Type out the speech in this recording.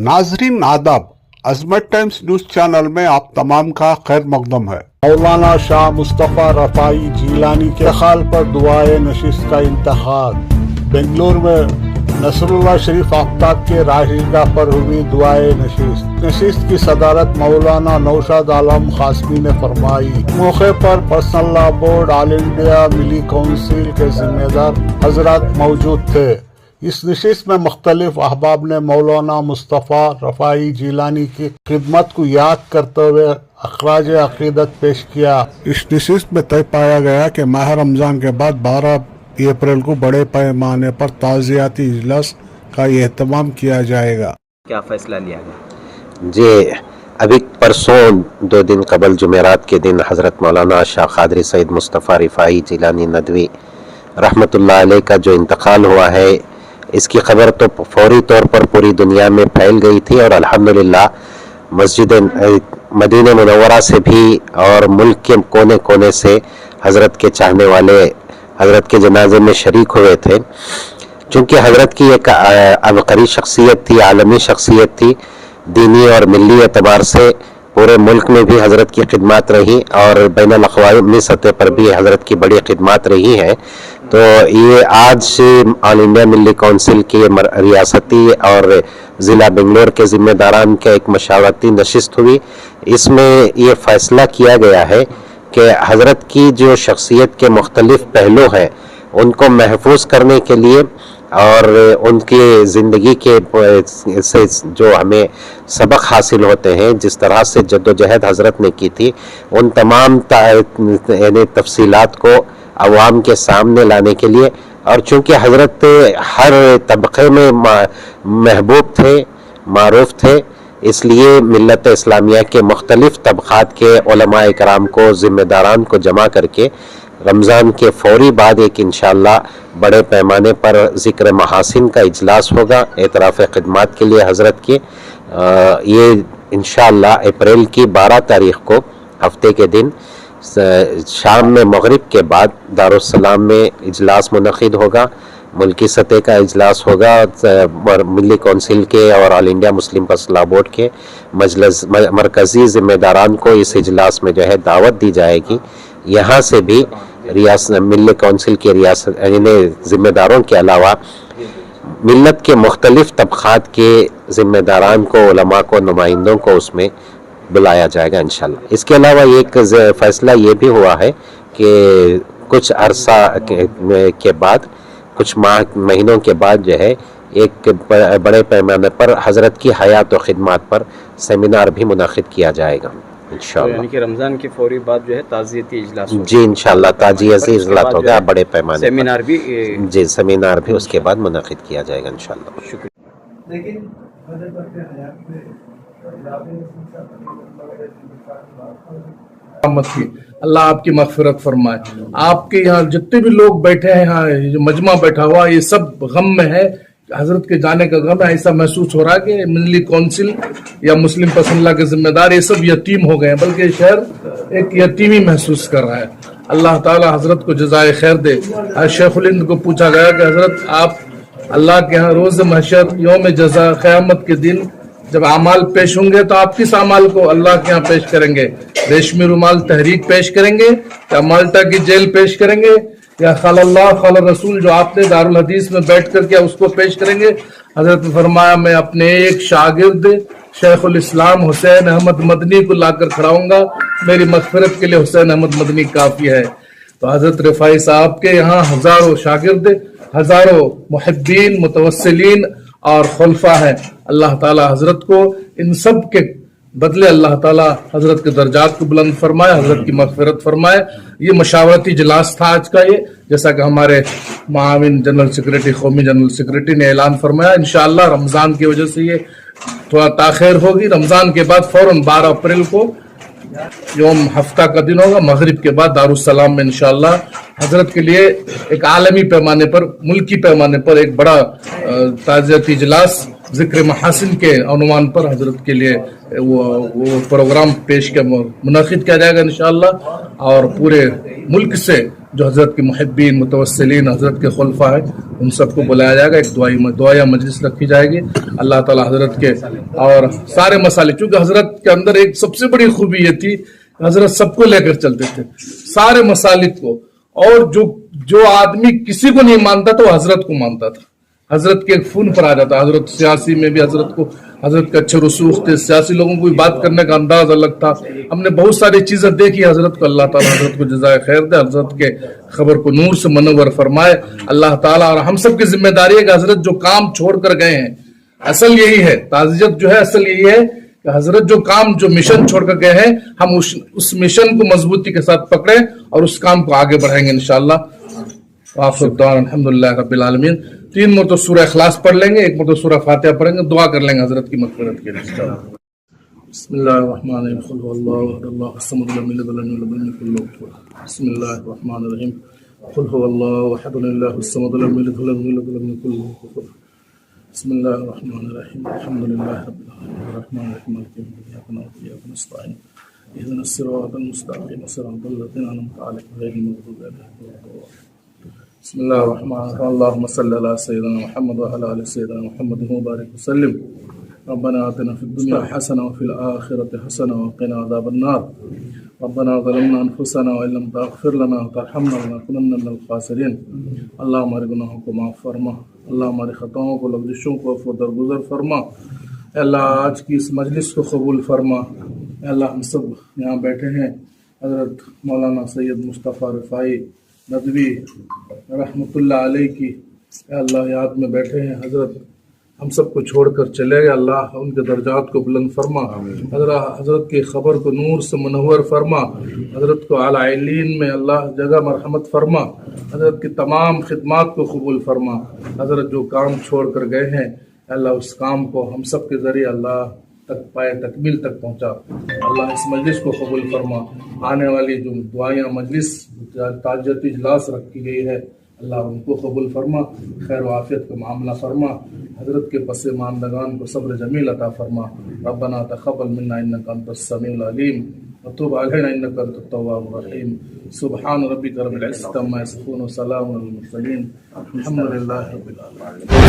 नाजरीन आदाब, अजमत times news channel में आप तमाम का खैर मकदम है। मौलाना शाह मुस्तफ़ा रफ़ाई जिलानी के खाल पर दुआए नशिस्त का इंतखाब। बेंगलुरु में नसरुल्लाह शरीफ आफ्ताब के राहगाह पर हुई दुआए नशिस्त की सदारत मौलाना नौशाद आलम खासमी ने फरमाई। मौके पर personal law board, all India Milli council के जिम्मेदार हजरात मौजूद थे। इस नशिस्त में मुख्तलिफ अहबाब ने मौलाना मुस्तफ़ा रफ़ाई जिलानी की खिदमत को याद करते हुए अखराज अकीदत पेश किया। इस नशिस्त में तय पाया गया कि माह रमज़ान के बाद 12 अप्रैल को बड़े पैमाने पर ताज़ियाती इजलास का एहतमाम किया जाएगा। क्या फैसला लिया गया? जी, अभी परसों 2 दिन कबल जुमेरात के दिन हज़रत मौलाना शाह क़ादरी सैयद मुस्तफ़ा रफ़ाई जिलानी नदवी रहमतुल्लाह अलैह का जो इंतकाल हुआ है, इसकी खबर तो फौरी तौर पर पूरी दुनिया में फैल गई थी और अल्हम्दुलिल्लाह मस्जिद मदीना मुनव्वरा से भी और मुल्क के कोने कोने से हज़रत के चाहने वाले हज़रत के जनाजे में शरीक हुए थे। चूँकि हज़रत की एक अबकरी शख्सियत थी, आलमी शख्सियत थी, दीनी और मिली एतबार से पूरे मुल्क में भी हज़रत की खिदमत रही और बैनुल अक़वामी सतह पर भी हज़रत की बड़ी खिदमत रही है। तो ये आज ऑल इंडिया मिली काउंसिल की रियासती और ज़िला बेंगलोर के ज़िम्मेदारान के एक मशावरती नशिस्त हुई। इसमें ये फ़ैसला किया गया है कि हज़रत की जो शख्सियत के मुख्तलिफ़ पहलू हैं उनको महफूज करने के लिए और उनकी ज़िंदगी के से जो हमें सबक हासिल होते हैं, जिस तरह से जद्दोजहद हज़रत ने की थी, उन तमाम तफसीलात को अवाम के सामने लाने के लिए, और चूँकि हज़रत हर तबक़े में महबूब थे, मारूफ थे, इसलिए मिल्लत इस्लामिया के मुख्तलिफ़ तबक़ात के उलमाए कराम को, ज़िम्मेदारान को जमा करके रमज़ान के फौरी बाद एक इंशाअल्लाह बड़े पैमाने पर ज़िक्र महासिन का इजलास होगा एतराफ़ ख़िदमत के लिए हज़रत की। ये इंशाअल्लाह अप्रैल की 12 तारीख़ को हफ्ते के दिन शाम में मगरिब के बाद दारुस्सलाम में इजलास मुनक़िद होगा। मुल्की सतह का इजलास होगा और मिली काउंसिल के और all India Muslim personal law board के मरकज़ी ज़िम्मेदारान को इस इजलास में जो है दावत दी जाएगी। यहाँ से भी मिली काउंसिल के रियासत ज़िम्मेदारों के अलावा मिल्लत के मुख्तलिफ़ तबक़ात के ज़िम्मेदारान को, उलमा को, नुमाइंदों को उसमें बुलाया जाएगा इंशाअल्लाह। इसके अलावा एक फ़ैसला ये भी हुआ है कि कुछ अरसा के बाद, कुछ महीनों के बाद जो है एक बड़े पैमाने पर हज़रत की हयात और ख़िदमत पर सेमिनार भी मुनक़िद किया जाएगा इंशाअल्लाह। यानी कि रमज़ान के फौरी बाद जो है ताज़ियती इजलास होगा। जी इंशाअल्लाह ताज़ियती इजलास होगा बड़े पैमाने पर। सेमिनार भी जी, सेमिनार भी उसके बाद मुनक़िद किया जाएगा इंशाअल्लाह। शुक्रिया। लेकिन अल्लाह आपकी मग़फ़िरत फरमाए। आपके यहाँ जितने भी लोग बैठे हैं, यहाँ जो मजमा बैठा हुआ, ये सब गम में है, हजरत के जाने का गम है। ऐसा महसूस हो रहा है कि मिली काउंसिल या मुस्लिम पर्सनल लॉ के जिम्मेदार ये सब यतीम हो गए हैं, बल्कि शहर एक यतीमी महसूस कर रहा है। अल्लाह ताला हजरत को जज़ाए खैर दे। आज शेखुल हिंद को पूछा गया कि हजरत आप अल्लाह के यहाँ रोज़ महशर, यौम जज़ा, क़यामत के दिन जब अमाल पेश होंगे तो आप किस अमाल को अल्लाह के यहाँ पेश करेंगे? रेशमी रुमाल तहरीक पेश करेंगे या माल्टा की जेल पेश करेंगे या क़ाल अल्लाह क़ाल रसूल जो आपने दारुल हदीस में बैठ कर के उसको पेश करेंगे? हजरत ने फरमाया मैं अपने एक शागिर्द शेखुल इस्लाम हुसैन अहमद मदनी को लाकर खड़ाऊंगा, मेरी मग़फ़िरत के लिए हुसैन अहमद मदनी काफ़ी है। तो हजरत रफ़ाई साहब के यहाँ हज़ारों शागिर्द, हज़ारों मुहिब्बीन, मुतवस्सिलीन और खुलफा है। अल्लाह ताला हजरत को इन सब के बदले अल्लाह ताला हजरत के दर्जात को बुलंद फरमाए, हजरत की मग़फ़िरत फरमाए। ये मशावरती इजलास था आज का, ये जैसा कि हमारे माविन जनरल सेक्रेटरी, कौमी जनरल सेक्रेटरी ने ऐलान फरमाया। इंशाअल्लाह रमज़ान की वजह से ये थोड़ा ताख़िर होगी। रमज़ान के बाद फौरन 12 अप्रैल को यौम हफ्ता का दिन होगा, मगरिब के बाद दारुस्सलाम में इंशाअल्लाह हजरत के लिए एक आलमी पैमाने पर, मुल्की पैमाने पर एक बड़ा ताज़ियती इजलास ذکر محاسن کے عنوان پر حضرت کے لیے وہ پروگرام پیش کیا منعقد کیا جائے گا انشاءاللہ، اور پورے ملک سے جو حضرت کے محبین متوسلین حضرت کے خلفاء ہیں ان سب کو بلایا جائے گا، ایک دعائیہ مجلس رکھی جائے گی۔ اللہ تعالی حضرت کے اور سارے مسائل، چونکہ حضرت کے اندر ایک سب سے بڑی خوبی یہ تھی کہ حضرت سب کو لے کر چلتے تھے، سارے مسالک کو، اور جو آدمی کسی کو نہیں مانتا تو وہ حضرت کو مانتا تھا، حضرت کے ایک فون پر آ جاتا۔ حضرت سیاسی میں بھی حضرت کے اچھے رسوخ تھے، سیاسی لوگوں کو بھی بات کرنے کا انداز الگ تھا۔ ہم نے بہت ساری چیزیں دیکھی حضرت کو، اللہ تعالیٰ حضرت کو جزائے خیر دے، حضرت کے خبر کو نور سے منور فرمائے اللہ تعالیٰ۔ اور ہم سب کی ذمہ داری ہے کہ حضرت جو کام چھوڑ کر گئے ہیں، اصل یہی ہے، تعزیت جو ہے اصل یہی ہے کہ حضرت جو مشن چھوڑ کر گئے ہیں، ہم اس مشن کو مضبوطی کے ساتھ پکڑیں اور اس کام کو آگے بڑھائیں گے انشاءاللہ۔ وآخر دعوانا الحمدللہ رب العالمین۔ 3 مرتبہ سورہ اخلاص پڑھ لیں گے، 1 مرتبہ سورہ فاتحہ پڑھیں گے، دعا کر لیں گے حضرت کی مغفرت کے لیے۔ بسم اللہ الرحمن الرحیم، قل هو اللہ احد اللہ الصمد لم یلد ولم یولد ولم یکن له کفوا احد۔ بسم اللہ الرحمن الرحیم، قل هو اللہ احد اللہ الصمد لم یلد ولم یولد ولم یکن له کفوا احد۔ بسم اللہ الرحمن الرحیم، الحمد للہ رب العالمین الرحمن الرحیم مالک یوم الدین، ایاک نعبد وایاک نستعین، اهدنا الصراط المستقیم صراط الذین انعمت علیہم غیر المغضوب علیہم ولا الضالین۔ بسم اللہ الرحمن الرحیم، اللهم صل علی سیدنا محمد وعلی آل سیدنا محمد وبارک وسلم۔ ربنا آتنا فی الدنیا حسنة وفی الآخرة حسنة وقنا عذاب النار۔ ربنا ظلمنا انفسنا وان لم تغفر لنا وترحمنا لنكونن من الخاسرین۔ اللہ ہمارے گناہوں کو معاف فرما، اللہ ہماری خطاؤں کو لغزشوں کو عفو درگزر فرما۔ اے اللہ آج کی اس مجلس کو قبول فرما۔ اے اللہ ہم سب یہاں بیٹھے ہیں، حضرت مولانا سید مصطفیٰ رفاعی ندوی رحمۃ اللہ علیہ کی اے اللہ یاد میں بیٹھے ہیں۔ حضرت ہم سب کو چھوڑ کر چلے گئے، اللہ ان کے درجات کو بلند فرما، حضرت کی خبر کو نور سے منور فرما، حضرت کو اعلیٰ علین میں اللہ جگہ مرحمت فرما، حضرت کی تمام خدمات کو قبول فرما۔ حضرت جو کام چھوڑ کر گئے ہیں اے اللہ اس کام کو ہم سب کے ذریعے اللہ تک پائے تکمیل تک پہنچا۔ اللہ اس مجلس کو قبول فرما، آنے والی جو دعائیاں مجلس تعزیتی اجلاس رکھی گئی ہے اللہ ان کو قبول فرما، خیر و عافیت کا معاملہ فرما، حضرت کے پس ماندگان کو صبر جمیل عطا فرما۔ ربنا تقبل منا انک انت السمیع العلیم وتب علینا انک انت التواب الرحیم۔ سبحان ربک رب العزة عما یصفون وسلام علی المرسلین الحمد للہ رب العالمین۔